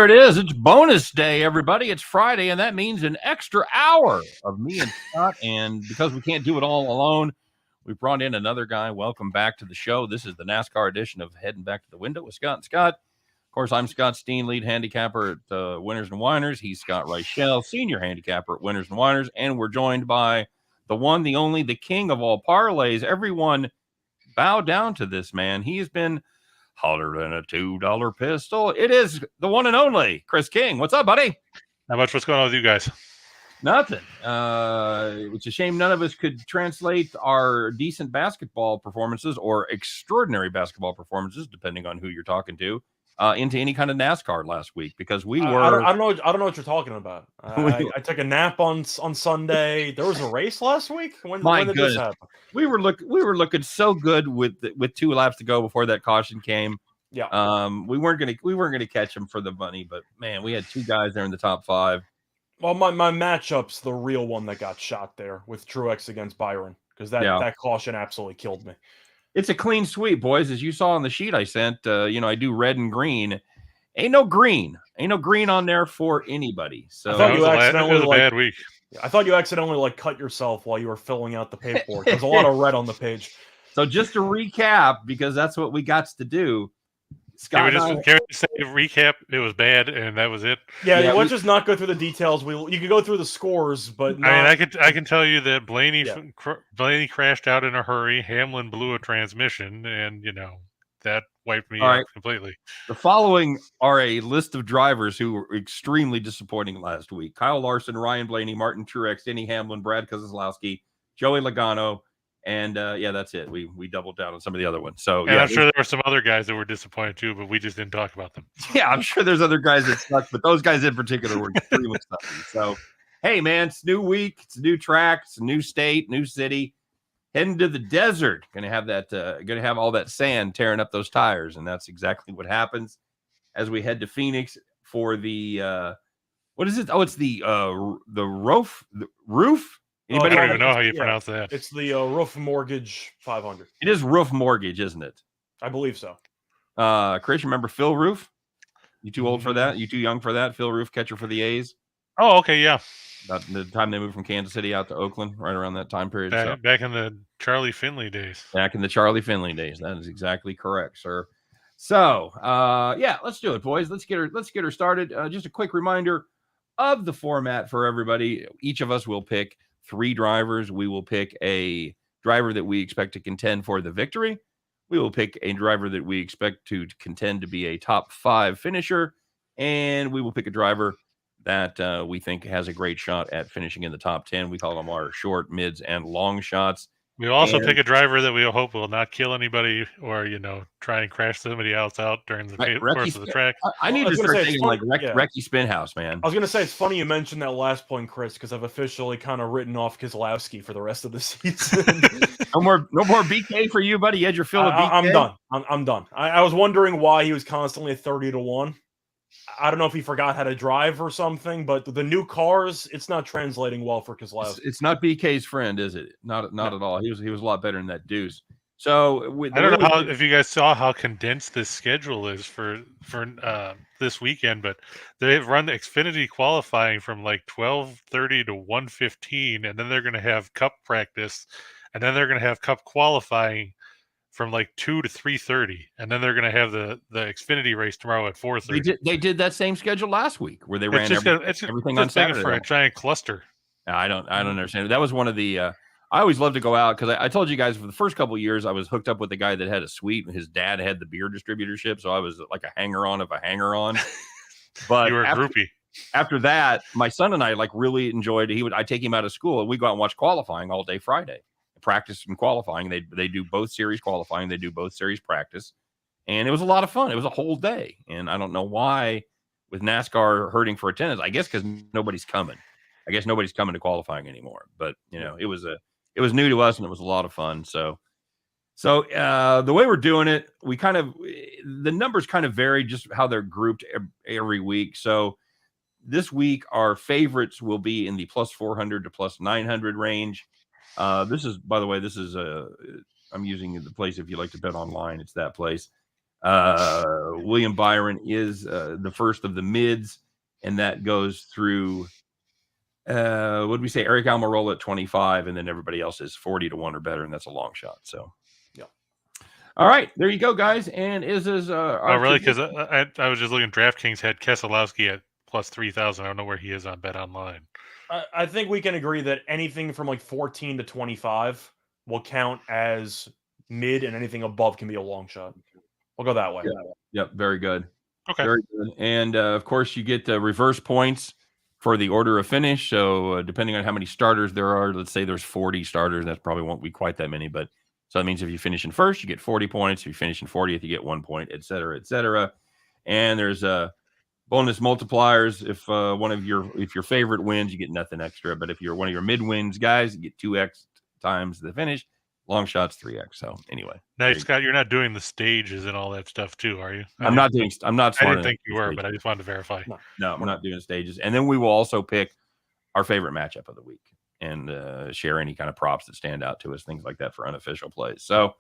there it is. It's bonus day, everybody. It's Friday, and that means an extra hour of me and Scott. And because we can't do it all alone, we brought in another guy. Welcome back to the show. This is the NASCAR edition of Heading Back to the Window with Scott and Scott. Of course, I'm Scott Steen, lead handicapper at Winners and Winers. He's Scott Reichel, senior handicapper at Winners and Winers. And we're joined by the one, the only, the king of all parlays. Everyone bow down to this man. He has been hotter than a $2 pistol. It is the one and only Chris King. What's up, buddy? Not much. What's going on with you guys? Nothing. It's a shame none of us could translate our decent basketball performances or extraordinary basketball performances, depending on who you're talking to, into any kind of NASCAR last week, because we were. I don't know what you're talking about. I took a nap on Sunday. There was a race last week. When did this happen? We were looking so good with 2 laps to go before that caution came. Yeah. We weren't gonna catch him for the money, but man, we had 2 guys there in the top 5. Well, my matchup's the real one that got shot there with Truex against Byron, because that caution absolutely killed me. It's a clean sweep, boys. As you saw on the sheet I sent, I do red and green. Ain't no green on there for anybody. So I thought you accidentally bad week. I thought you accidentally cut yourself while you were filling out the paperwork. There's a lot of red on the page. So just to recap, because that's what we got to do. Scott, can we say recap? It was bad, and that was it. Yeah, let's just not go through the details. You could go through the scores, but I can tell you that Blaney crashed out in a hurry. Hamlin blew a transmission, and that wiped me out completely. The following are a list of drivers who were extremely disappointing last week: Kyle Larson, Ryan Blaney, Martin Truex, Denny Hamlin, Brad Keselowski, Joey Logano. And that's it. We doubled down on some of the other ones. So I'm sure there were some other guys that were disappointed too, but we just didn't talk about them. Yeah, I'm sure there's other guys that sucked, but those guys in particular were extremely sucky. So, hey man, it's a new week, it's a new track, it's a new state, new city. Heading to the desert. Gonna have all that sand tearing up those tires, and that's exactly what happens as we head to Phoenix for the what is it? Oh, it's the roof. Anybody? I don't even know how you pronounce that. It's the Ruoff Mortgage 500. It is Ruoff Mortgage, isn't it? I believe so. Chris, remember Phil Roof? You too old for that? You too young for that? Phil Roof, catcher for the A's. Oh, okay, yeah. About the time they moved from Kansas City out to Oakland, right around that time period. Back in the Charlie Finley days. Back in the Charlie Finley days. That is exactly correct, sir. So, let's do it, boys. Let's get her started. Just a quick reminder of the format for everybody. Each of us will pick 3 drivers. We will pick a driver that we expect to contend for the victory. We will pick a driver that we expect to contend to be a top 5 finisher. And we will pick a driver that we think has a great shot at finishing in the top 10. We call them our short, mids, and long shots. We'll also pick a driver that we hope will not kill anybody or, try and crash somebody else out during the course of the track. I need to start thinking like Recky Spinhouse, man. I was going to say, it's funny you mentioned that last point, Chris, because I've officially kind of written off Keselowski for the rest of the season. No more BK for you, buddy. You had your fill of BK. I'm done. I'm done. I was wondering why he was constantly 30-1. I don't know if he forgot how to drive or something, but the new cars, it's not translating well for Keselowski. It's not BK's friend, is it? Not at all. He was a lot better than that Deuce. So I don't know if you guys saw how condensed this schedule is for this weekend, but they've run Xfinity qualifying from like 12:30 to 1:15, and then they're going to have Cup practice, and then they're going to have Cup qualifying from like 2 to 3:30, and then they're going to have the Xfinity race tomorrow at 4:30. They did that same schedule last week where they ran everything on Saturday for a giant cluster. I don't understand. That was one of the. I always love to go out because I told you guys for the first couple of years I was hooked up with a guy that had a suite, and his dad had the beer distributorship, so I was like a hanger-on of a hanger-on. But you were a groupie. After that, my son and I really enjoyed it. I'd take him out of school and we go out and watch qualifying all day Friday. Practice and qualifying. They do both series qualifying. They do both series practice. And it was a lot of fun. It was a whole day. And I don't know why with NASCAR hurting for attendance. I guess because nobody's coming. I guess nobody's coming to qualifying anymore. But, it was new to us and it was a lot of fun. So the way we're doing it, the numbers kind of vary just how they're grouped every week. So this week, our favorites will be in the plus 400 to plus 900 range. This is, by the way, I'm using the place if you like to bet online. It's that place. William Byron is the first of the mids, and that goes through. What did we say? Eric Almirola at 25, and then everybody else is 40 to 1 or better, and that's a long shot. So, yeah. All right, there you go, guys. And is really? Because I was just looking. DraftKings had Keselowski at plus 3,000. I don't know where he is on Bet Online. I think we can agree that anything from like 14 to 25 will count as mid, and anything above can be a long shot. We'll go that way. Yep, very good. Okay. Very good. And of course, you get reverse points for the order of finish. So depending on how many starters there are, let's say there's 40 starters. That probably won't be quite that many, but so that means if you finish in first, you get 40 points. If you finish in 40th, you get 1 point, et cetera, et cetera. And there's bonus multipliers. If your favorite wins, you get nothing extra. But if you're one of your mid wins guys, you get 2x times the finish. Long shots 3x. So anyway, now Scott, you're not doing the stages and all that stuff too, are you? I'm not. I didn't think you were, but I just wanted to verify. No, I'm not doing stages. And then we will also pick our favorite matchup of the week and share any kind of props that stand out to us, things like that for unofficial plays. So,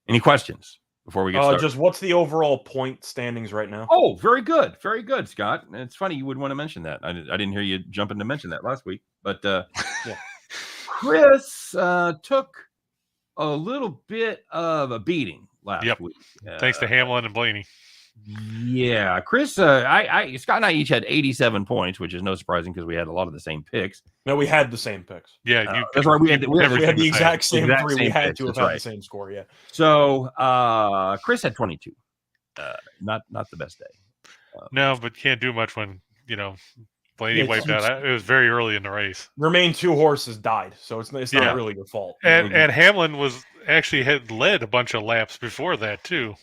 any questions before we get started? Just what's the overall point standings right now? Oh, very good, Scott. It's funny you would want to mention that. I didn't hear you jump in to mention that last week, but yeah. Chris took a little bit of a beating last week. Thanks to Hamlin and Blaney. Yeah, Chris, Scott and I each had 87 points, which is no surprising because we had a lot of the same picks. No, we had the same picks. Yeah, that's right. We had the exact same three. We had to have had the same score. Yeah. So Chris had 22. Not the best day. No, but can't do much when Blaney wiped out. It was very early in the race. Remain 2 horses died, so it's not really your fault. And Hamlin had led a bunch of laps before that too.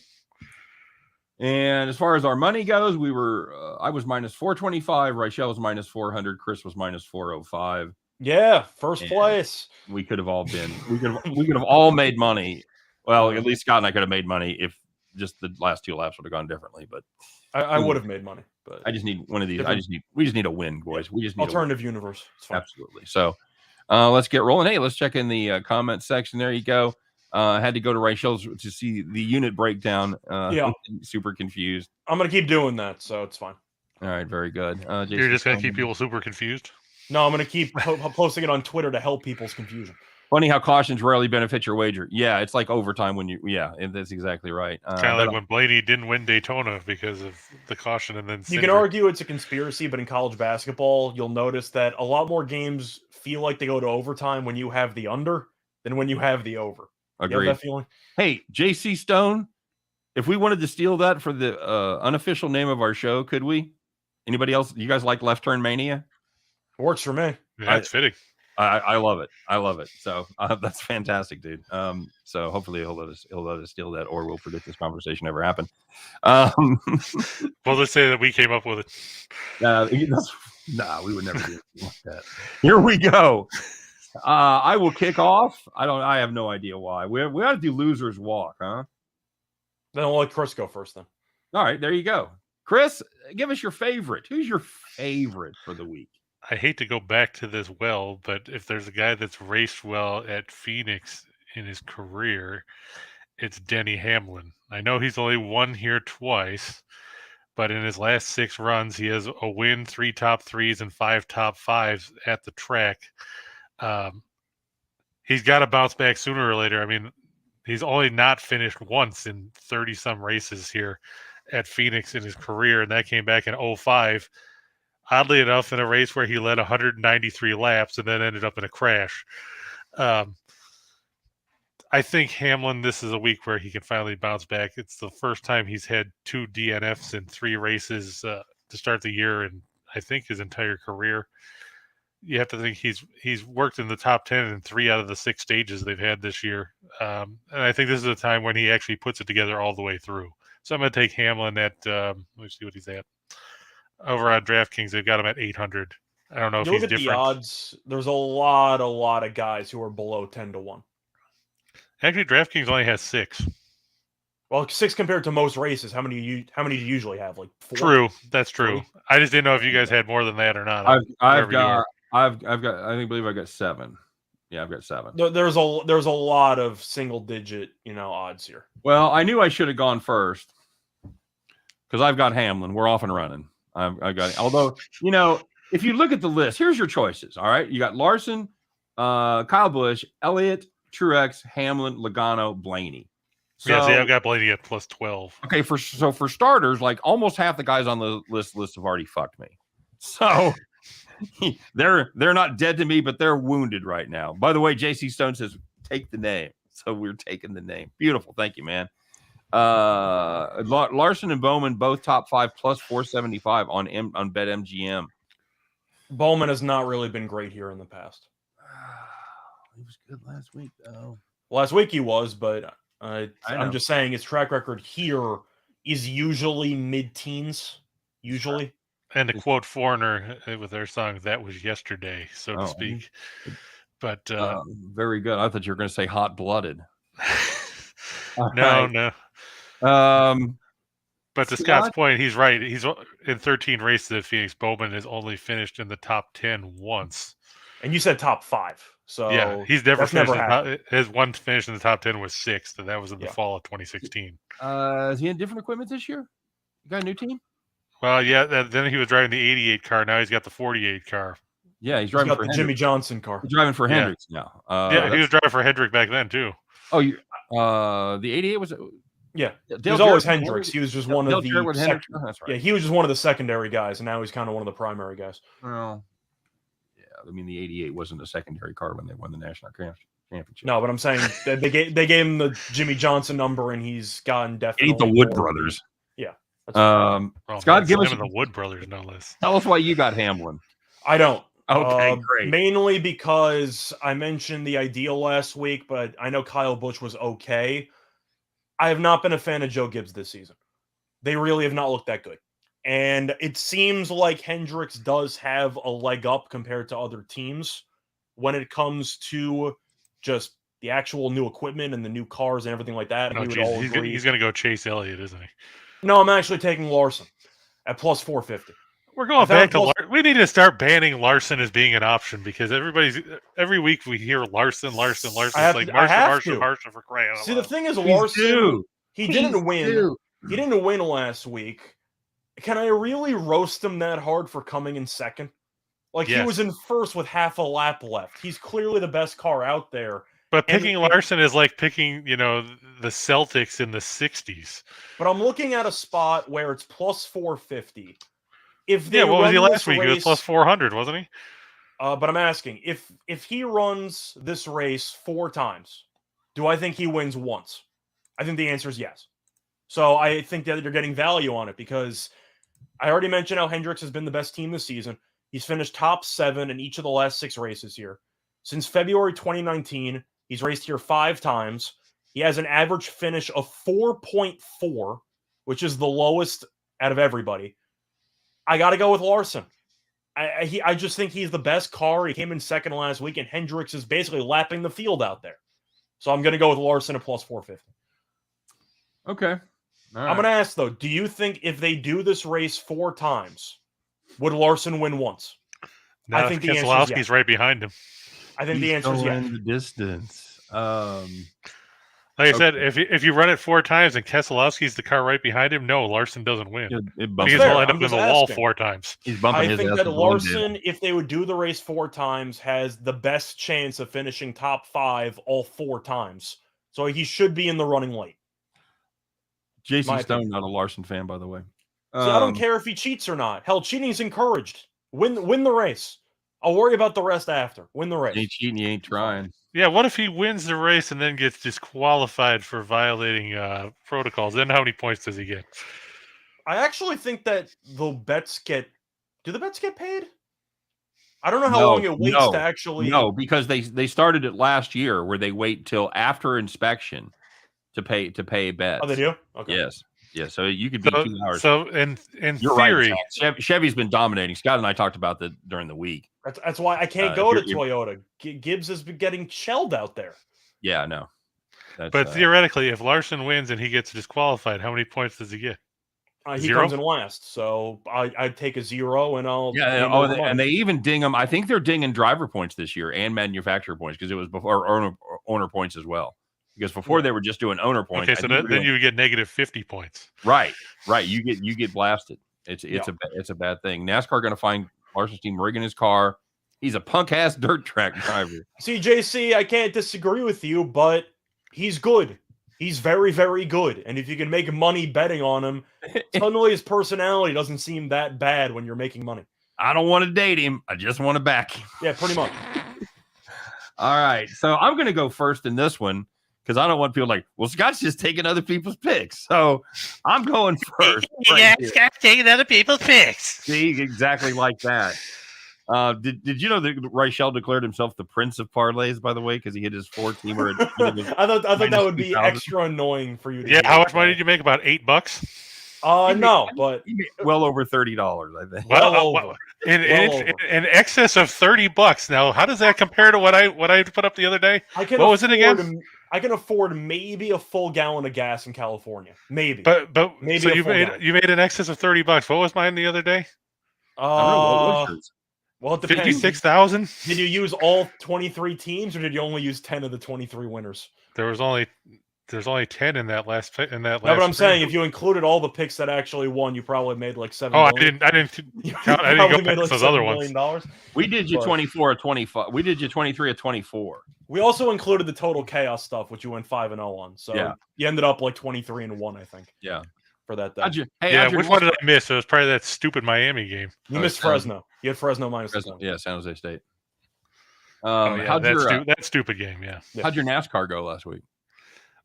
And as far as our money goes, we were I was minus 425, Rachel was minus 400, Chris was minus 405. Yeah, first place. We could have all been. We could have all made money. Well, at least Scott and I could have made money if just the last 2 laps would have gone differently. But I would have made money. But I just need one of these. We just need a win, boys. We just need alternative universe. Absolutely. So let's get rolling. Hey, let's check in the comment section. There you go. I had to go to Rachel's to see the unit breakdown. Super confused. I'm going to keep doing that, so it's fine. All right, very good. You're just going to keep people super confused? No, I'm going to keep posting it on Twitter to help people's confusion. Funny how cautions rarely benefit your wager. Yeah, it's like overtime when that's exactly right. Kind of like when Blaney didn't win Daytona because of the caution, and then you can argue it's a conspiracy, but in college basketball, you'll notice that a lot more games feel like they go to overtime when you have the under than when you have the over. Agreed. You have that feeling? Hey, JC Stone, if we wanted to steal that for the unofficial name of our show, could we? Anybody else? You guys like Left Turn Mania? Works for me. Yeah, it's fitting. I love it. So that's fantastic, dude. So hopefully he'll let us steal that, or we'll predict this conversation never happened. Well, let's say that we came up with it. We would never do anything like that. Here we go. I will kick off. I have no idea why. We ought to do losers walk, huh? Then we'll let Chris go first. Then. All right, there you go. Chris, give us your favorite. Who's your favorite for the week? I hate to go back to this but if there's a guy that's raced well at Phoenix in his career, it's Denny Hamlin. I know he's only won here twice, but in his last 6 runs, he has a win, 3 top 3s, and 5 top 5s at the track. He's got to bounce back sooner or later. I mean, he's only not finished once in 30-some races here at Phoenix in his career, and that came back in 2005. Oddly enough, in a race where he led 193 laps and then ended up in a crash. I think Hamlin, this is a week where he can finally bounce back. It's the first time he's had 2 DNFs in 3 races to start the year, and I think his entire career. You have to think he's worked in the top 10 in 3 out of the 6 stages they've had this year. And I think this is a time when he actually puts it together all the way through. So I'm going to take Hamlin at, let me see what he's at. Over on DraftKings, they've got him at 800. I don't know if he's different. Look at the odds. There's a lot of guys who are below 10 to 1. Actually, DraftKings only has 6. Well, 6 compared to most races. How many do you usually have? Like 4? True, that's true. 3? I just didn't know if you guys had more than that or not. I believe I got 7. Yeah, I've got 7. There's a lot of single digit, odds here. Well, I knew I should have gone first because I've got Hamlin. We're off and running. I've got. Although if you look at the list, here's your choices. All right, you got Larson, Kyle Busch, Elliott, Truex, Hamlin, Logano, Blaney. So, yeah, see, I've got Blaney at plus 12. Okay, for starters, like almost half the guys on the list have already fucked me. So they're not dead to me, but they're wounded right now. By the way, JC Stone says take the name, so we're taking the name. Beautiful, thank you, man. Larson and Bowman both top 5 plus 475 on BetMGM. Bowman has not really been great here in the past. He was good last week, though. Last week he was, but I'm just saying his track record here is usually mid-teens. Usually. And to quote Foreigner with their song, that was yesterday, so to speak. But very good. I thought you were going to say hot-blooded. No. But to Scott's point, he's right. He's in 13 races at Phoenix. Bowman has only finished in the top 10 once. And you said top 5. So yeah, he's never finished. His one finish in the top 10 was 6th, and that was in the fall of 2016. Is he in different equipment this year? You got a new team? Well, yeah. Then he was driving the 88 car. Now he's got the 48 car. Yeah, he's driving for the Jimmy Johnson car. He's driving for Hendricks now. Yeah, he was driving for Hendrick back then too. Oh, the 88 was. Yeah, he was always Hendricks. He was just one of the. That's right. Yeah, he was just one of the secondary guys, and now he's kind of one of the primary guys. Well, yeah, I mean the 88 wasn't a secondary car when they won the national championship. No, but I'm saying they gave him the Jimmy Johnson number, and he's gotten definitely. Ain't the Wood brothers. Yeah. Scott, give us the Wood brothers, no less. Tell us why you got Hamlin. I don't. Okay, great. Mainly because I mentioned the ideal last week, but I know Kyle Busch was okay. I have not been a fan of Joe Gibbs this season. They really have not looked that good. And it seems like Hendricks does have a leg up compared to other teams when it comes to just the actual new equipment and the new cars and everything like that. No, he's going to go chase Elliott, isn't he? No, I'm actually taking Larson at plus 450. We're going back to we need to start banning Larson as being an option because every week we hear Larson. It's like Marshall for crying out loud. See, the thing is, Larson, he didn't win. He didn't win last week. Can I really roast him that hard for coming in second? Like, yes. He was in first with half a lap left. He's clearly the best car out there. But picking Larson is like picking, the Celtics in the 60s. But I'm looking at a spot where it's plus 450. What was he last week? He was plus 400, wasn't he? But I'm asking, if he runs this race 4 times, do I think he wins once? I think the answer is yes. So I think that you're getting value on it because I already mentioned how Hendricks has been the best team this season. He's finished top 7 in each of the last 6 races here. Since February 2019, he's raced here 5 times. He has an average finish of 4.4, which is the lowest out of everybody. I got to go with Larson. I just think he's the best car. He came in second last week, and Hendricks is basically lapping the field out there. So I'm going to go with Larson at plus 450. Okay. All right. I'm going to ask, though, do you think if they do this race 4 times, would Larson win once? No, I think the answer is yes. Right behind him. I think the answer is yes. In the distance. Like I said, if you run it 4 times and Keselowski's the car right behind him, no, Larson doesn't win. Because he'll end up in the wall 4 times. He's bumping I think that Larson, if they would do the race 4 times, has the best chance of finishing top 5 all 4 times. So he should be in the running late. JC Stone, not a Larson fan, by the way. I don't care if he cheats or not. Hell, cheating's encouraged. Win the race. I'll worry about the rest after. Win the race. He ain't cheating, he ain't trying. Yeah, what if he wins the race and then gets disqualified for violating protocols? Then how many points does he get? I actually think that do the bets get paid? I don't know how long it waits to actually. No, because they started it last year where they wait till after inspection to pay bets. Oh, they do? Okay. Yes. Yeah, so you could be 2 hours. So in You're theory, right, Chevy's been dominating. Scott and I talked about that during the week. That's why I can't go to Toyota. Gibbs has been getting shelled out there. Yeah, no. But theoretically, if Larson wins and he gets disqualified, how many points does he get? He Zero? comes in last, so I'd take a 0 and I'll and they even ding them. I think they're dinging driver points this year and manufacturer points because it was before owner points as well. Because before they were just doing owner points. Okay, so then you would get negative 50 points. Right. You get blasted. It's a bad thing. NASCAR going to find Larson's team rigging his car. He's a punk ass dirt track driver. See, JC, I can't disagree with you, but he's good. He's very, very good. And if you can make money betting on him, suddenly his personality doesn't seem that bad when you're making money. I don't want to date him. I just want to back him. Yeah, pretty much. All right. So I'm going to go first in this one because I don't want people like, well, Scott's just taking other people's picks. So I'm going first. Yeah, Scott's taking other people's picks. See, exactly like that. Did you know that Reichel declared himself the Prince of Parlays, by the way, because he hit his 4-teamer? I thought that would be extra annoying for you to Yeah, how much money did you make? About $8? No, but well over $30, I think. Well, in excess of $30. Now, how does that compare to what I put up the other day? What was it again? I can afford maybe a full gallon of gas in California, maybe. But maybe so you made an excess of $30. What was mine the other day? Well, it depends. 56,000. Did you use all 23 teams, or did you only use 10 of the 23 winners? There's only 10 in that last. No, but I'm saying if you included all the picks that actually won, you probably made like $7 million. I didn't count. I didn't go past those other ones. We did you 24 or 25. We did you 23 or 24. We also included the total chaos stuff, which you went 5-0 on. So you ended up like 23-1, I think. Yeah. For that day. Which one did I miss? It was probably that stupid Miami game. You missed Fresno. You had Fresno minus Fresno. Yeah, San Jose State. That stupid game. Yeah. How'd your NASCAR go last week?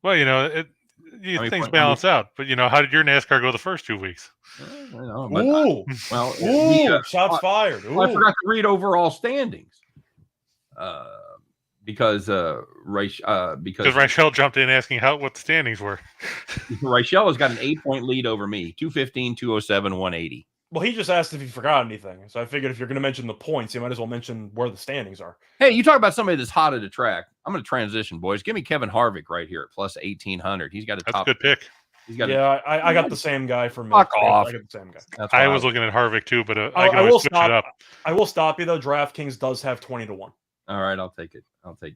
Well, things balance out. But how did your NASCAR go the first 2 weeks? Shots fired. Ooh. Well, I forgot to read overall standings. Because Reichel jumped in asking what the standings were. Reichel has got an 8-point lead over me. 215, 207, 180. Well, he just asked if you forgot anything. So I figured if you're going to mention the points, you might as well mention where the standings are. Hey, you talk about somebody that's hot at a track. I'm going to transition, boys. Give me Kevin Harvick right here at plus 1,800. He's got a top. That's a good pick. I got the same guy for me. Fuck off. I got the same guy. I was looking at Harvick too, but I will stop it up. I will stop you though. DraftKings does have 20-1. All right, I'll take it. I'll take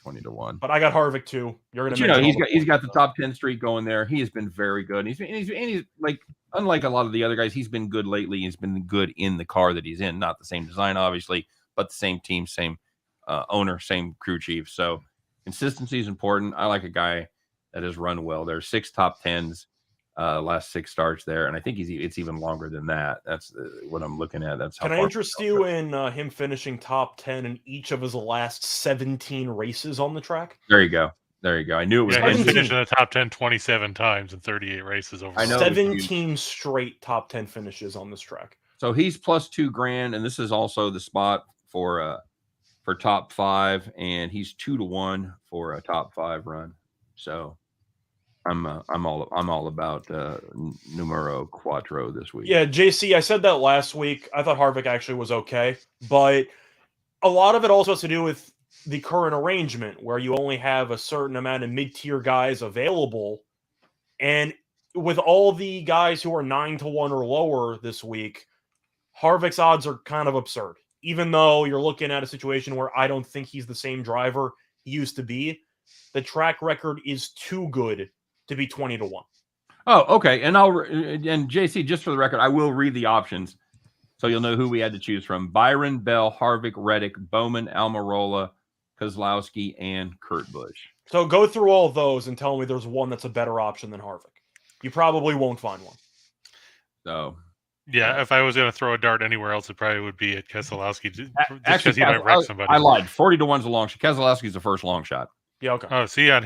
20-1. But I got Harvick too. You're gonna. He's got the top 10 streak going there. He has been very good. He's like unlike a lot of the other guys. He's been good lately. He's been good in the car that he's in. Not the same design, obviously, but the same team, same owner, same crew chief. So consistency is important. I like a guy that has run well. There's 6 top 10s. Last 6 starts there, and I think it's even longer than that. That's what I'm looking at. That's how. Can I interest you in him finishing top 10 in each of his last 17 races on the track? There you go. I knew it was. Yeah, he finished in the top 10 27 times in 38 races over. I know 17 straight top 10 finishes on this track. So he's plus $2,000, and this is also the spot for top 5, and he's 2-1 for a top 5 run. So. I'm all about numero cuatro this week. Yeah, JC, I said that last week. I thought Harvick actually was okay, but a lot of it also has to do with the current arrangement where you only have a certain amount of mid-tier guys available, and with all the guys who are 9-1 or lower this week, Harvick's odds are kind of absurd. Even though you're looking at a situation where I don't think he's the same driver he used to be, the track record is too good to be 20-1. Oh, okay. And JC, just for the record, I will read the options so you'll know who we had to choose from. Byron, Bell, Harvick, Reddick, Bowman, Almirola, Kozlowski, and Kurt Busch. So go through all those and tell me there's one that's a better option than Harvick. You probably won't find one. So yeah, if I was going to throw a dart anywhere else, it probably would be at Keselowski, just because he might wreck somebody. I lied. 40-1's a long shot. Keselowski's the first long shot. Yeah, okay. Oh, see, on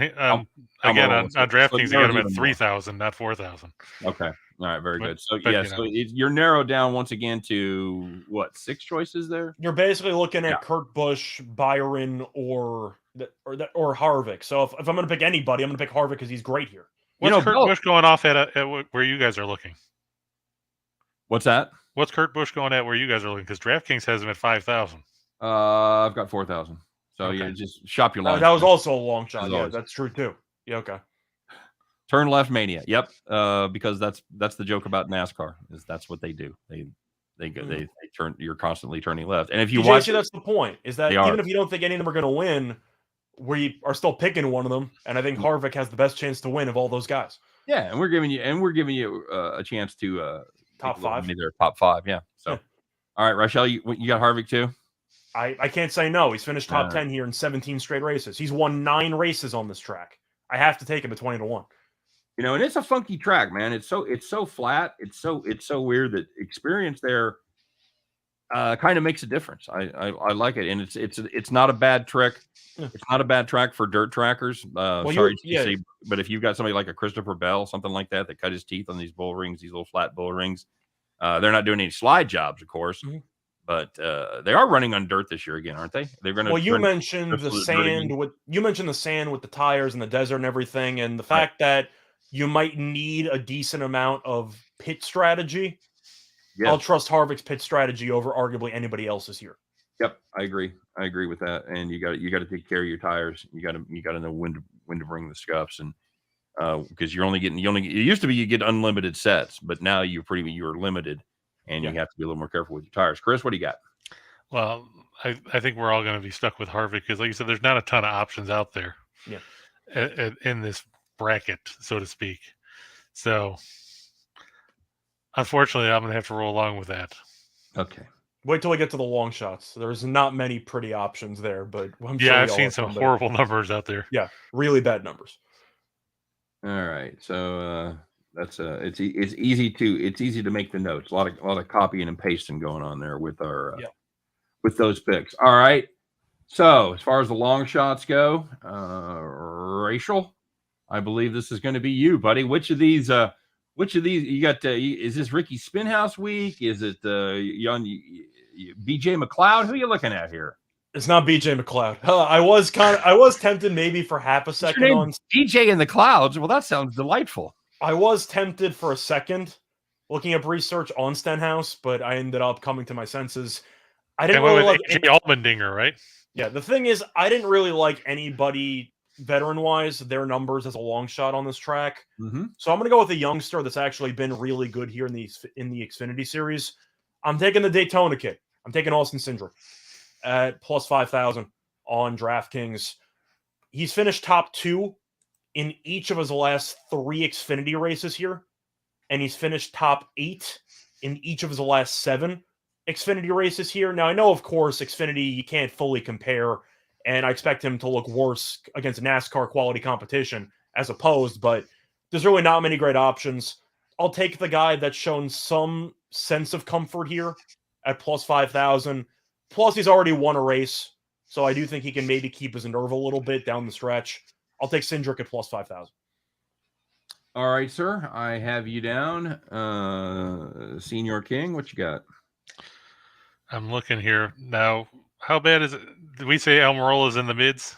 DraftKings, you got him at 3,000, not 4,000. Okay. All right, very good. So, you're narrowed down once again to, 6 choices there? You're basically looking at Kurt Busch, Byron, or Harvick. So, if I'm going to pick anybody, I'm going to pick Harvick because he's great here. What's Kurt Busch going off at where you guys are looking? What's that? What's Kurt Busch going at where you guys are looking? Because DraftKings has him at 5,000. I've got 4,000. So you just shop your line. That was also a long shot. Yeah, that's true too. Yeah, okay. Turn left mania. Yep. Because that's the joke about NASCAR is that's what they do. They turn. You're constantly turning left. And if you watch, that's the point. Is that even if you don't think any of them are going to win, we are still picking one of them, and I think Harvick has the best chance to win of all those guys. Yeah, and we're giving you a chance to top 5. There, top 5. Yeah. So, all right, Rachel, you got Harvick too. I can't say no. He's finished top 10 here in 17 straight races. He's won 9 races on this track. I have to take him at 20-1. You know, and it's a funky track, man. It's so flat. It's so weird that experience there kind of makes a difference. I like it, and it's not a bad trick. It's not a bad track for dirt trackers. Sorry to say, but if you've got somebody like a Christopher Bell, something like that cut his teeth on these bull rings, these little flat bull rings, they're not doing any slide jobs, of course, but they are running on dirt this year again, aren't they? They're going to. Well, you mentioned the sand with the tires and the desert and everything, and the fact that you might need a decent amount of pit strategy. Yeah. I'll trust Harvick's pit strategy over arguably anybody else's here. Yep, I agree. I agree with that. And you got to take care of your tires. You got to know when to bring the scuffs, and because it used to be you get unlimited sets, but now you're limited, and you have to be a little more careful with your tires. Chris, what do you got? Well, I think we're all going to be stuck with Harvick because, like you said, there's not a ton of options out there. Yeah. In this bracket, so to speak. So, unfortunately, I'm going to have to roll along with that. Okay. Wait till we get to the long shots. There's not many pretty options there, but I've seen some horrible numbers out there. Yeah, really bad numbers. All right, so that's it's easy to make the notes. A lot of copying and pasting going on there with our with those picks. All right, so as far as the long shots go, Rachel, I believe this is going to be you, buddy. Which of these you got? Is this Ricky Spinhouse week? Is it BJ McLeod? Who are you looking at here? It's not BJ McLeod. I was tempted maybe for half a second on DJ in the clouds. Well, that sounds delightful. I was tempted for a second looking up research on Stenhouse, but I ended up coming to my senses. I didn't really like AJ Allmendinger, right? Yeah, the thing is, I didn't really like anybody veteran-wise, their numbers as a long shot on this track. So I'm going to go with a youngster that's actually been really good here in the Xfinity series. I'm taking the Daytona kid. I'm taking Austin Cindric at plus 5,000 on DraftKings. He's finished top 2 in each of his last 3 Xfinity races here, and he's finished top 8 in each of his last 7 Xfinity races here. Now, I know, of course, Xfinity, you can't fully compare, and I expect him to look worse against NASCAR quality competition as opposed, but there's really not many great options. I'll take the guy that's shown some sense of comfort here at plus 5,000. Plus, he's already won a race, so I do think he can maybe keep his nerve a little bit down the stretch. I'll take Cindric at plus 5,000. All right, sir. I have you down. Senior King, what you got? I'm looking here now. How bad is it? Did we say Almirola's in the mids,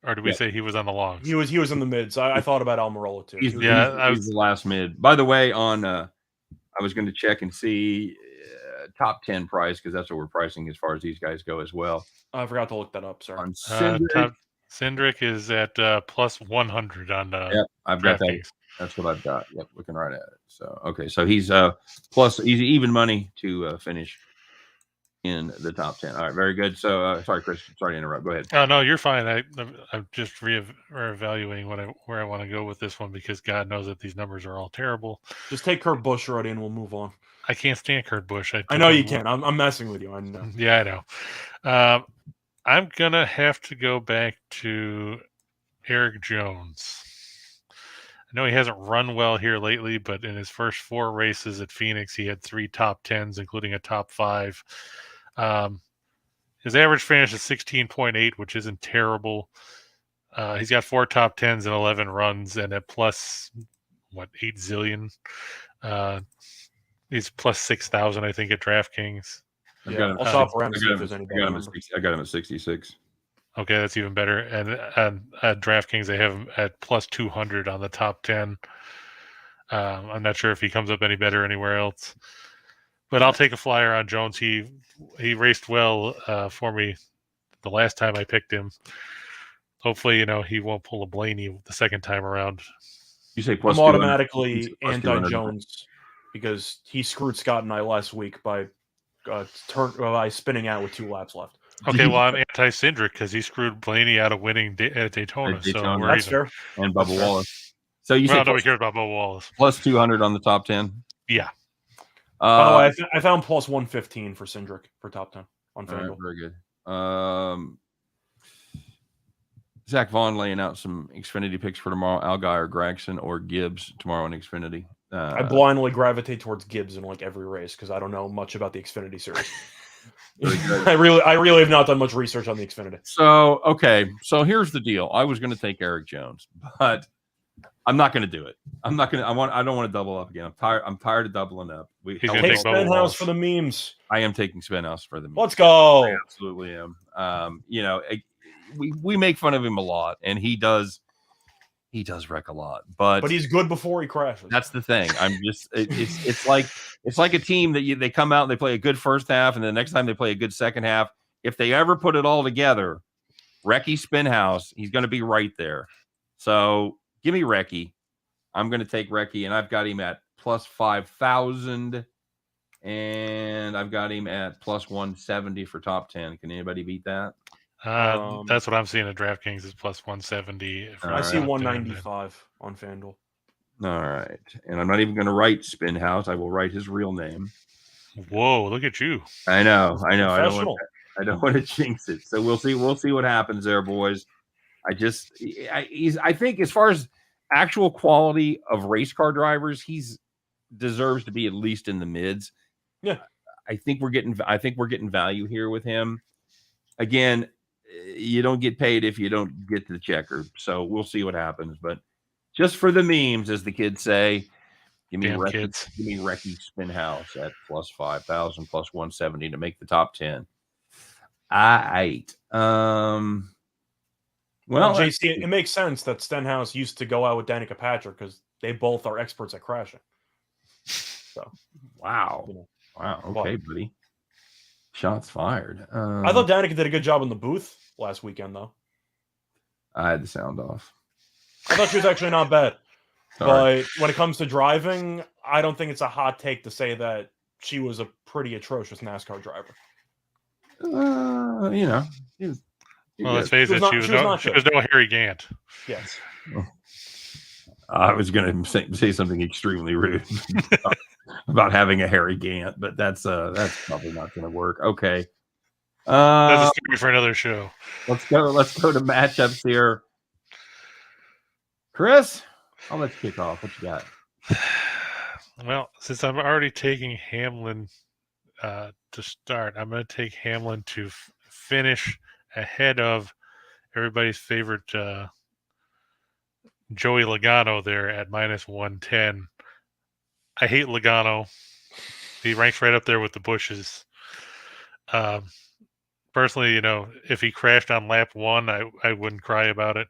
or did we say he was on the longs? He was in the mids. I thought about Almirola too. He's the last mid. By the way, on I was going to check and see top 10 price because that's what we're pricing as far as these guys go as well. I forgot to look that up. Sorry. On Cindric, Cindric is at plus 100 on. Yep, I've got that. That's what I've got. Yep, looking right at it. So okay, so he's plus easy even money to finish in the top 10. All right, very good. So sorry, Chris. Sorry to interrupt. Go ahead. Oh no, you're fine. I'm just reevaluating where I want to go with this one because God knows that these numbers are all terrible. Just take Kurt Busch already, and we'll move on. I can't stand Kurt Busch. I know you can. I'm messing with you. I know. Yeah, I know. I'm gonna have to go back to Eric Jones. I know he hasn't run well here lately, but in his first 4 races at Phoenix, he had 3 top 10s, including a top 5. His average finish is 16.8, which isn't terrible. He's got 4 top 10s and 11 runs, and at plus 8 zillion. He's plus 6,000, I think, at DraftKings. I got him at 66. Okay, that's even better. And at DraftKings, they have him at plus 200 on the top 10. I'm not sure if he comes up any better anywhere else. But I'll take a flyer on Jones. He raced well for me the last time I picked him. Hopefully, he won't pull a Blaney the second time around. You say plus I'm 200, automatically plus 200. anti-Jones because he screwed Scott and I last week by spinning out with 2 laps left. Okay, well, I'm anti-Cindric because he screwed Blaney out of winning at Daytona. At So Daytona. we're That's even. fair. And That's Bubba fair. Wallace. So you Well, say nobody cares about Bubba Wallace. plus 200 on the top 10. Yeah. By the way, I found plus 115 for Cindric for top 10 on all right, FanDuel. very good. Zach Vaughn laying out some Xfinity picks for tomorrow. Allgaier, Gregson, or Gibbs tomorrow in Xfinity. I blindly gravitate towards Gibbs in like every race because I don't know much about the Xfinity series. I really have not done much research on the Xfinity. So okay, so here's the deal. I was going to take Eric Jones, but I'm not going to do it. I'm not going to. I don't want to double up again. I'm tired of doubling up. He's gonna Take take Bubba Spenhouse Wallace. for the memes. I am taking Spenhouse for the memes. Let's go. I absolutely am. We make fun of him a lot, and he does wreck a lot, but he's good before he crashes. that's the thing. I'm just it's like a team that they come out and they play a good first half, and the next time they play a good second half. If they ever put it all together, Recchi Spinhouse, he's going to be right there. So give me Recchi. I'm going to take Recchi, and I've got him at plus 5,000, and I've got him at plus 170 for top 10. Can anybody beat that? That's what I'm seeing at DraftKings is plus 170. I see 195 on FanDuel. All right. And I'm not even going to write Spinhouse. I will write his real name. Whoa, look at you. I know. I don't want to jinx it. So we'll see what happens there, boys. I think as far as actual quality of race car drivers, he's deserves to be at least in the mids. Yeah. I think we're getting value here with him. Again, you don't get paid if you don't get to the checker. So we'll see what happens. But just for the memes, as the kids say, give me Recchi Spinhouse at plus 5,000, plus 170 to make the top 10. Well, JC, it makes sense that Stenhouse used to go out with Danica Patrick because they both are experts at crashing. So, wow. Okay, buddy. Shots fired. I thought Danica did a good job in the booth last weekend, though. I had the sound off. I thought she was actually not bad. But when it comes to driving, I don't think it's a hot take to say that she was a pretty atrocious NASCAR driver. Let's face it, she was no Harry Gant. Yes. I was going to say something extremely rude about having a Harry Gant, but that's probably not going to work. Okay. That's a story for another show. Let's go to matchups here. Chris, I'll let you kick off. What you got? Well, since I'm already taking Hamlin to start, I'm going to take Hamlin to finish ahead of everybody's favorite Joey Logano there at minus 110. I hate Logano. He ranks right up there with the Bushes. Personally, if he crashed on lap 1, I wouldn't cry about it.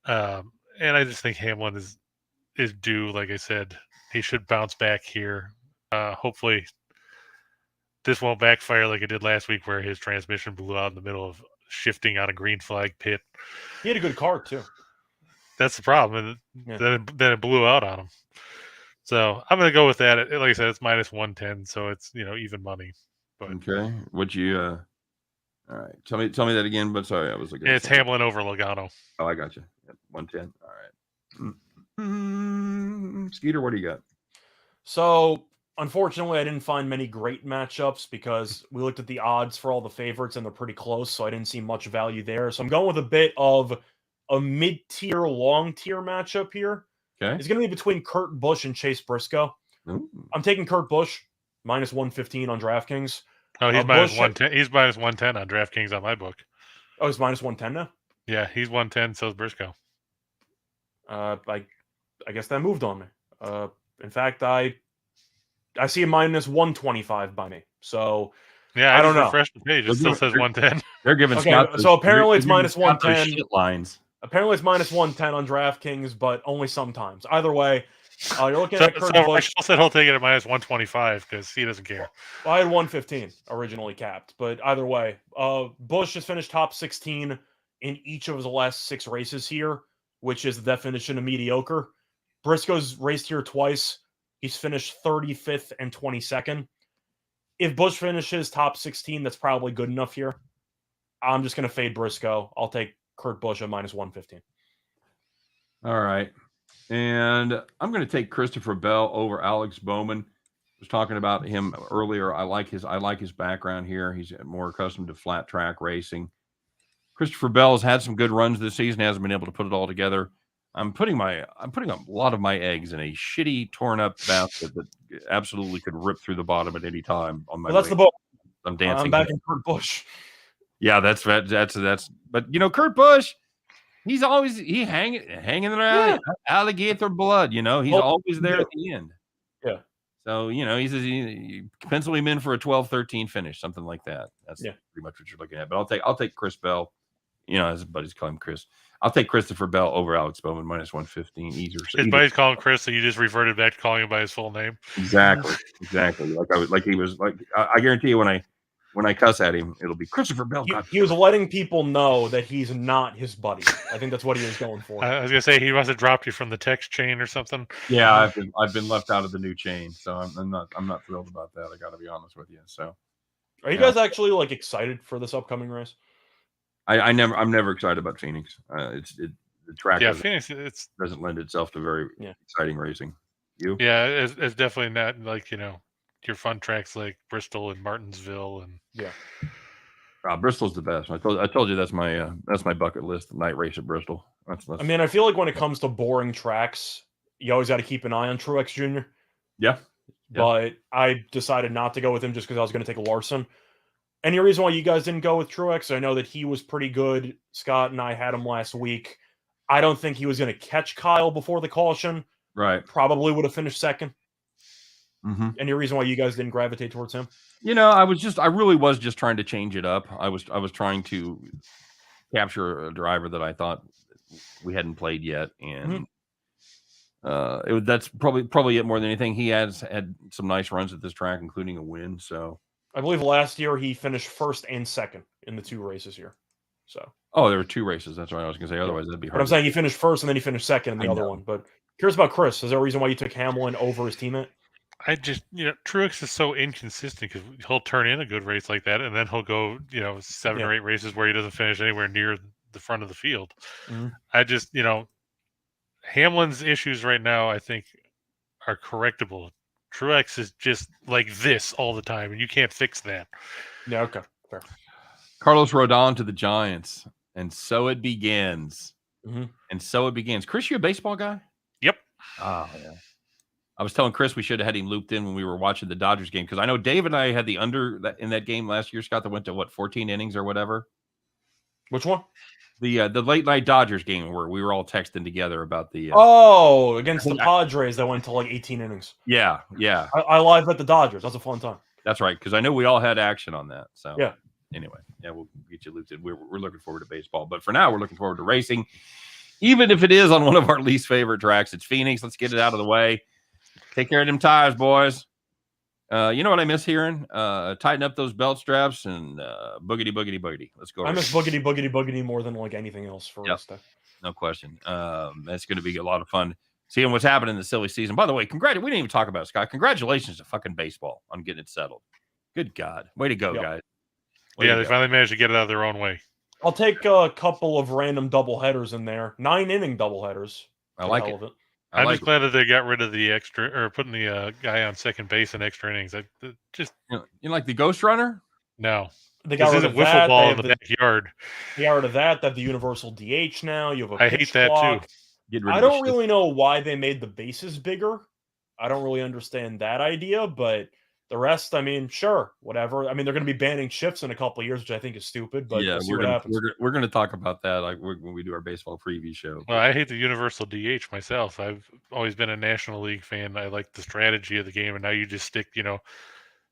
And I just think Hamlin is due. Like I said, he should bounce back here. Hopefully, this won't backfire like it did last week, where his transmission blew out in the middle of shifting on a green flag pit. He had a good car too. That's the problem. And then it blew out on him. So I'm going to go with that. Like I said, it's minus 110, so it's even money. But okay, what you? All right, tell me that again. But sorry, I was looking. It's Hamlin over Logano. Oh, I got you. Yep, 110. All right. Skeeter, what do you got? So, unfortunately, I didn't find many great matchups because we looked at the odds for all the favorites and they're pretty close, so I didn't see much value there. So I'm going with a bit of a mid-tier, long-tier matchup here. Okay. It's going to be between Kurt Busch and Chase Briscoe. Ooh. I'm taking Kurt Busch, minus 115 on DraftKings. Oh, he's minus 110. He's minus 110 on DraftKings on my book. Oh, he's minus 110 now? Yeah, he's 110, so is Briscoe. I guess that moved on me. In fact, I see a minus 125 by me. So yeah, I don't know. Refresh the page. It still says 110. They're giving Scott so apparently it's minus Scott 110 shit lines. Apparently it's minus 110 on DraftKings, but only sometimes. Either way, you're looking at Kurt Busch. I said he'll take it at minus 125 because he doesn't care. I had 115 originally capped, but either way, Busch has finished top 16 in each of his last 6 races here, which is the definition of mediocre. Briscoe's raced here twice. He's finished 35th and 22nd. If Busch finishes top 16, that's probably good enough here. I'm just going to fade Briscoe. I'll take Kurt Busch at minus 115. All right. And I'm going to take Christopher Bell over Alex Bowman. I was talking about him earlier. I like his background here. He's more accustomed to flat track racing. Christopher Bell has had some good runs this season. Hasn't been able to put it all together. I'm putting a lot of my eggs in a shitty, torn up basket that absolutely could rip through the bottom at any time. On my Well, that's the boat. I'm dancing. I'm back in Kurt Busch. Yeah, that's. But you know, Kurt Busch, he's always hanging around alligator blood. You know, he's always there at the end. Yeah. So you know, he pencil him in for a 12-13 finish, something like that. That's pretty much what you're looking at. But I'll take Chris Bell. You know, as his buddies call him Chris. I'll take Christopher Bell over Alex Bowman minus 115. His buddies call him Chris, so you just reverted back to calling him by his full name. Exactly. I guarantee you when I cuss at him, it'll be Christopher Bell. He was letting people know that he's not his buddy. I think that's what he was going for. I was gonna say he must have dropped you from the text chain or something. Yeah, I've been left out of the new chain, so I'm not thrilled about that. I got to be honest with you. So, are you guys actually like excited for this upcoming race? I'm never excited about Phoenix. The track Phoenix doesn't lend itself to very exciting racing. You? Yeah, it's definitely not like, you know, your fun tracks like Bristol and Martinsville and Bristol's the best. I told you that's my bucket list. The night race at Bristol. That's I mean, I feel like when it comes to boring tracks, you always got to keep an eye on Truex Jr. Yeah. But I decided not to go with him just because I was going to take Larson. Any reason why you guys didn't go with Truex? I know that he was pretty good. Scott and I had him last week. I don't think he was going to catch Kyle before the caution. Right. Probably would have finished second. Mm-hmm. Any reason why you guys didn't gravitate towards him? You know, I really was just trying to change it up. I was trying to capture a driver that I thought we hadn't played yet, and that's probably it more than anything. He has had some nice runs at this track, including a win. So I believe last year he finished first and second in the 2 races here. So there were 2 races. That's what I was going to say. Otherwise, that'd be hard. But I'm saying he finished first and then he finished second in the other one. But curious about Chris. Is there a reason why you took Hamlin over his teammate? I just, you know, Truex is so inconsistent because he'll turn in a good race like that, and then he'll go, 7 or 8 races where he doesn't finish anywhere near the front of the field. Mm-hmm. I just, Hamlin's issues right now, I think, are correctable. Truex is just like this all the time, and you can't fix that. Yeah, okay. Fair. Carlos Rodon to the Giants, and so it begins. Mm-hmm. And so it begins. Chris, you a baseball guy? Yep. Oh, yeah. I was telling Chris we should have had him looped in when we were watching the Dodgers game because I know Dave and I had the under in that game last year, Scott, that went to 14 innings or whatever. Which one? The late night Dodgers game where we were all texting together about the against the Padres that went to like 18 innings. Yeah. I live at the Dodgers. That's a fun time. That's right, because I know we all had action on that. So yeah. Anyway, we'll get you looped in. We're looking forward to baseball, but for now we're looking forward to racing, even if it is on one of our least favorite tracks. It's Phoenix. Let's get it out of the way. Take care of them tires, boys. You know what I miss hearing? Tighten up those belt straps and boogity, boogity, boogity. Let's go. I miss boogity, boogity, boogity more than like anything else for race day. No question. That's going to be a lot of fun seeing what's happening in the silly season. By the way, we didn't even talk about it, Scott. Congratulations to fucking baseball on getting it settled. Good God. Way to go, guys. They finally managed to get it out of their own way. I'll take a couple of random doubleheaders in there. 9-inning doubleheaders. I like it. I'm just glad that they got rid of the extra or putting the guy on second base in extra innings. You like the Ghost Runner? No. They got rid of wiffle that. ball in the backyard. They got rid of that. They have the universal DH now. You have a I hate that clock. too. I don't really know why they made the bases bigger. I don't really understand that idea, but the rest, I mean, sure, whatever. I mean, they're going to be banning shifts in a couple of years, which I think is stupid, but we'll see what happens. We're going to talk about that when we do our baseball preview show. Well, I hate the universal DH myself. I've always been a National League fan. I like the strategy of the game, and now you just stick,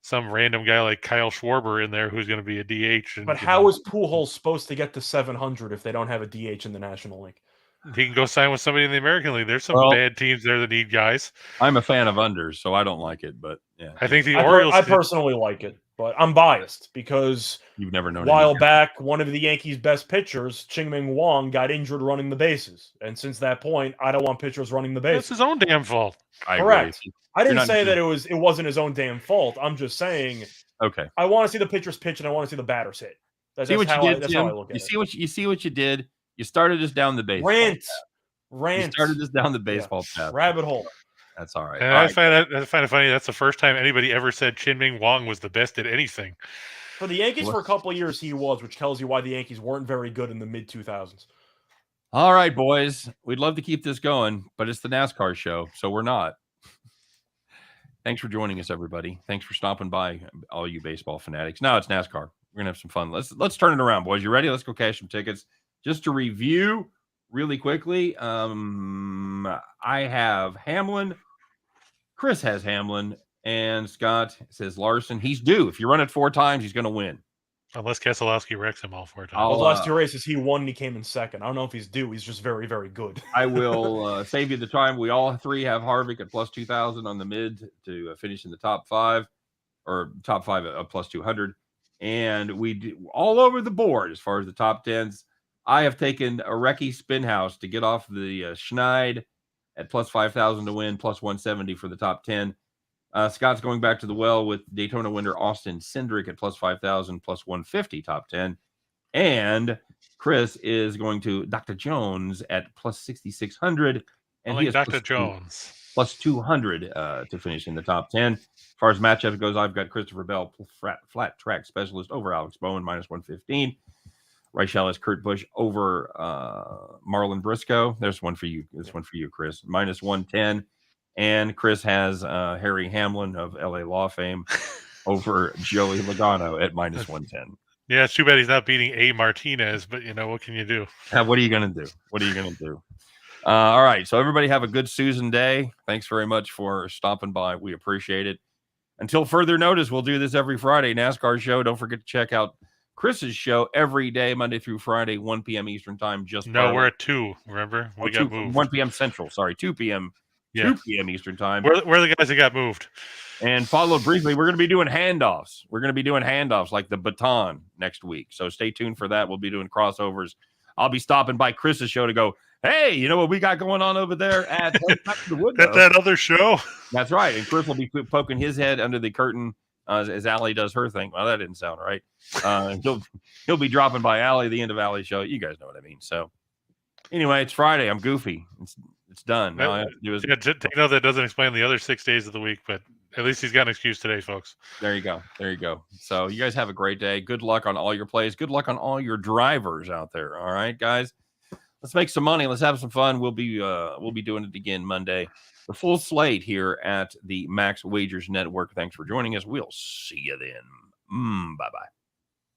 some random guy like Kyle Schwarber in there who's going to be a DH. But how is Pujols supposed to get to 700 if they don't have a DH in the National League? He can go sign with somebody in the American League. There's some bad teams there that need guys. I'm a fan of unders, so I don't like it, but yeah. I think the Orioles. I personally like it. but I'm biased because You've never known. a while back, one of the Yankees' best pitchers, Ching-Ming Wang, got injured running the bases. And since that point, I don't want pitchers running the bases. That's his own damn fault. Correct. I didn't say that it wasn't his own damn fault. I'm just saying okay. I want to see the pitchers pitch and I want to see the batters hit. That's how I look at it. You see what you did? You started us down the baseball Rant. You started us down the baseball path. Rabbit hole. That's all right. And I find it funny. That's the first time anybody ever said Ching-Ming Wang was the best at anything. For the Yankees, for a couple of years, he was, which tells you why the Yankees weren't very good in the mid-2000s. All right, boys. We'd love to keep this going, but it's the NASCAR show, so we're not. Thanks for joining us, everybody. Thanks for stopping by, all you baseball fanatics. Now it's NASCAR. We're gonna have some fun. Let's turn it around, boys. You ready? Let's go cash some tickets. Just to review really quickly, I have Hamlin. Chris has Hamlin, and Scott says Larson. He's due. If you run it 4 times, he's going to win. Unless Keselowski wrecks him all 4 times. Well, the last 2 races, he won and he came in second. I don't know if he's due. He's just very, very good. I will save you the time. We all 3 have Harvick at plus 2,000 on the mid to finish in the top 5, or top 5 at plus 200. And we do all over the board as far as the top 10s. I have taken a Recce Spinhouse to get off the Schneid at plus 5,000 to win, plus 170 for the top 10. Scott's going back to the well with Daytona winner Austin Cindric at plus 5,000, plus 150 top 10. And Chris is going to Dr. Jones at plus 6,600. And he has Dr. Jones. Plus 200 to finish in the top 10. As far as matchup goes, I've got Christopher Bell, flat track specialist, over Alex Bowen, minus 115. Reichel has Kurt Busch over Marlon Briscoe. There's one for you. This one for you, Chris. Minus 110. And Chris has Harry Hamlin of LA Law fame over Joey Logano at minus 110. Yeah, it's too bad he's not beating A. Martinez, but what can you do? What are you going to do? All right. So everybody have a good Susan day. Thanks very much for stopping by. We appreciate it. Until further notice, we'll do this every Friday. NASCAR show. Don't forget to check out Chris's show every day, Monday through Friday, 1 p.m. Eastern time. We're at 2. Remember, we got moved. 1 p.m. Central. Sorry, 2 p.m. Yeah. 2 p.m. Eastern time. We're the guys that got moved. And followed briefly, we're going to be doing handoffs. We're going to be doing handoffs like the baton next week. So stay tuned for that. We'll be doing crossovers. I'll be stopping by Chris's show to go, hey, you know what we got going on over there at that other show? That's right. And Chris will be poking his head under the curtain as Allie does her thing. Well, that didn't sound right. He'll be dropping by Allie at the end of Allie's show. You guys know what I mean. So anyway, it's Friday. I'm goofy. It's done. Now I have to do is take note that doesn't explain the other 6 days of the week, but at least he's got an excuse today, folks. There you go. So you guys have a great day. Good luck on all your plays. Good luck on all your drivers out there. All right, guys. Let's make some money. Let's have some fun. We'll be doing it again Monday. The full slate here at the Max Wagers Network. Thanks for joining us. We'll see you then. Bye-bye.